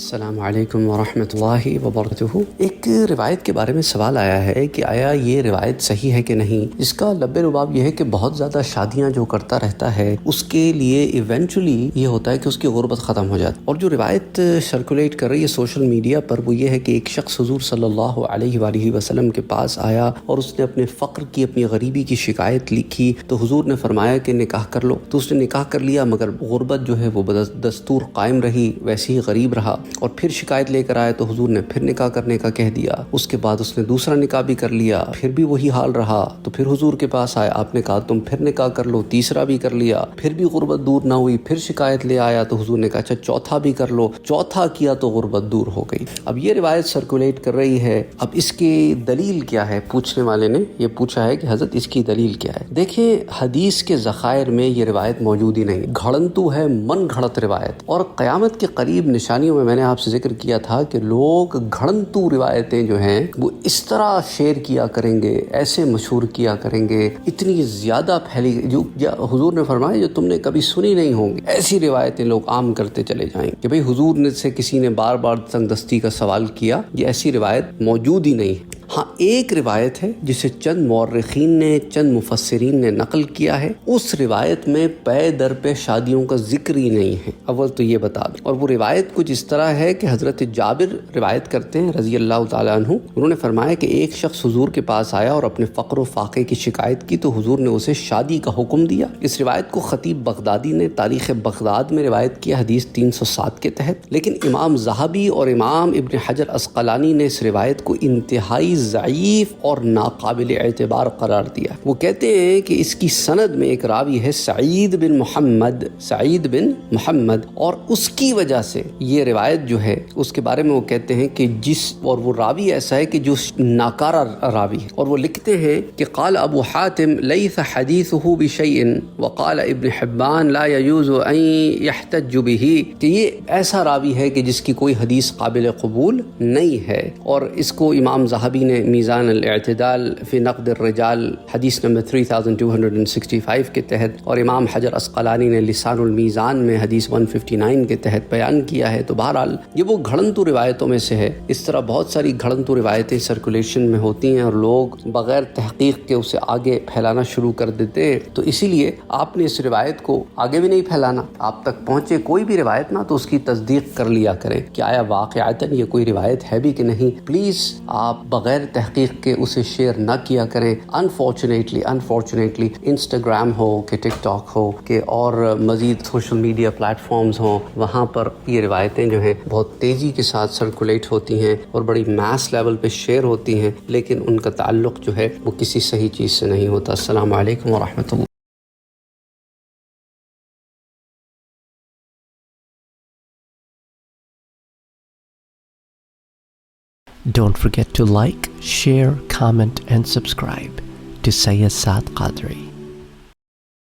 السلام علیکم ورحمۃ اللہ وبرکاتہ۔ ایک روایت کے بارے میں سوال آیا ہے کہ آیا یہ روایت صحیح ہے کہ نہیں، جس کا لب لباب یہ ہے کہ بہت زیادہ شادیاں جو کرتا رہتا ہے اس کے لیے ایونچولی یہ ہوتا ہے کہ اس کی غربت ختم ہو جاتی ہے۔ اور جو روایت سرکولیٹ کر رہی ہے سوشل میڈیا پر وہ یہ ہے کہ ایک شخص حضور صلی اللہ علیہ وآلہ وسلم کے پاس آیا اور اس نے اپنے فقر کی، اپنی غریبی کی شکایت لکھی تو حضور نے فرمایا کہ نکاح کر لو، تو اس نے نکاح کر لیا، مگر غربت جو ہے وہ دستور قائم رہی، ویسے ہی غریب رہا اور پھر شکایت لے کر آئے تو حضور نے پھر نکاح کرنے کا کہہ دیا۔ اس کے بعد اس نے دوسرا نکاح بھی کر لیا، پھر بھی وہی حال رہا، تو پھر حضور کے پاس آئے، آپ نے کہا تم پھر نکاح کر لو، تیسرا بھی کر لیا، پھر بھی غربت دور نہ ہوئی، پھر شکایت لے آیا تو حضور نے کہا اچھا چوتھا بھی کر لو، چوتھا کیا تو غربت دور ہو گئی۔ اب یہ روایت سرکولیٹ کر رہی ہے، اب اس کی دلیل کیا ہے؟ پوچھنے والے نے یہ پوچھا ہے کہ حضرت اس کی دلیل کیا ہے؟ دیکھیں حدیث کے ذخائر میں یہ روایت موجود ہی نہیں، گھڑنتو ہے، من گھڑت روایت۔ اور قیامت کے قریب نشانیوں میں نے آپ سے ذکر کیا تھا کہ لوگ گھڑنتو روایتیں جو ہیں وہ اس طرح شیئر کیا کریں گے، ایسے مشہور کیا کریں گے، اتنی زیادہ پھیلی جو حضور نے فرمایا جو تم نے کبھی سنی نہیں ہوں گی، ایسی روایتیں لوگ عام کرتے چلے جائیں کہ بھئی حضور نے سے کسی نے بار بار تنگ دستی کا سوال کیا، یہ ایسی روایت موجود ہی نہیں ہے۔ ہاں ایک روایت ہے جسے چند مورخین نے، چند مفسرین نے نقل کیا ہے، اس روایت میں پے در پہ شادیوں کا ذکر ہی نہیں ہے، اول تو یہ بتا دیں۔ اور وہ روایت کچھ اس طرح ہے کہ حضرت جابر روایت کرتے ہیں رضی اللہ تعالیٰ عنہ، انہوں نے فرمایا کہ ایک شخص حضور کے پاس آیا اور اپنے فقر و فاقے کی شکایت کی تو حضور نے اسے شادی کا حکم دیا۔ اس روایت کو خطیب بغدادی نے تاریخ بغداد میں روایت کیا حدیث 307 کے تحت، لیکن امام ذہبی اور امام ابن حجر عسقلانی نے اس روایت کو انتہائی ضعیف اور ناقابل اعتبار قرار دیا۔ وہ کہتے ہیں کہ اس کی سند میں ایک راوی ہے سعید بن محمد، اور اس کی وجہ سے یہ روایت جو ہے اس کے بارے میں وہ کہتے ہیں کہ اور وہ راوی ایسا ہے کہ جو ناکارہ راوی ہے، اور وہ لکھتے ہیں کہ قال ابو حاتم لیس حدیثه بشیء وقال ابن حبان لا يجوز ان يحتج به، کہ یہ ایسا راوی ہے کہ جس کی کوئی حدیث قابل قبول نہیں ہے۔ اور اس کو امام ذہبی نے میزان الاعتدال فی نقد الرجال حدیث نمبر 3265 کے تحت، اور امام حجر عسقلانی نے لسان المیزان میں حدیث 159 کے تحت بیان کیا ہے۔ تو بہرحال یہ وہ گھڑنتو روایتوں میں سے ہے۔ اس طرح بہت ساری گھڑنتو روایتیں سرکولیشن میں ہوتی ہیں اور لوگ بغیر تحقیق کے اسے آگے پھیلانا شروع کر دیتے ہیں، تو اسی لیے آپ نے اس روایت کو آگے بھی نہیں پھیلانا۔ آپ تک پہنچے کوئی بھی روایت نہ تو اس کی تصدیق کر لیا کریں کہ آیا واقعتاً یہ کوئی روایت ہے بھی کہ نہیں۔ پلیز آپ بغیر تحقیق کے اسے شیئر نہ کیا کریں۔ انفارچونیٹلی انسٹاگرام ہو کہ ٹک ٹاک ہو کہ اور مزید سوشل میڈیا پلیٹ فارمز ہوں، وہاں پر یہ روایتیں جو ہیں بہت تیزی کے ساتھ سرکولیٹ ہوتی ہیں اور بڑی میس لیول پہ شیئر ہوتی ہیں، لیکن ان کا تعلق جو ہے وہ کسی صحیح چیز سے نہیں ہوتا۔ السلام علیکم ورحمۃ اللہ۔ Don't forget to like, share, comment and subscribe to Sayyid Saad Qadri.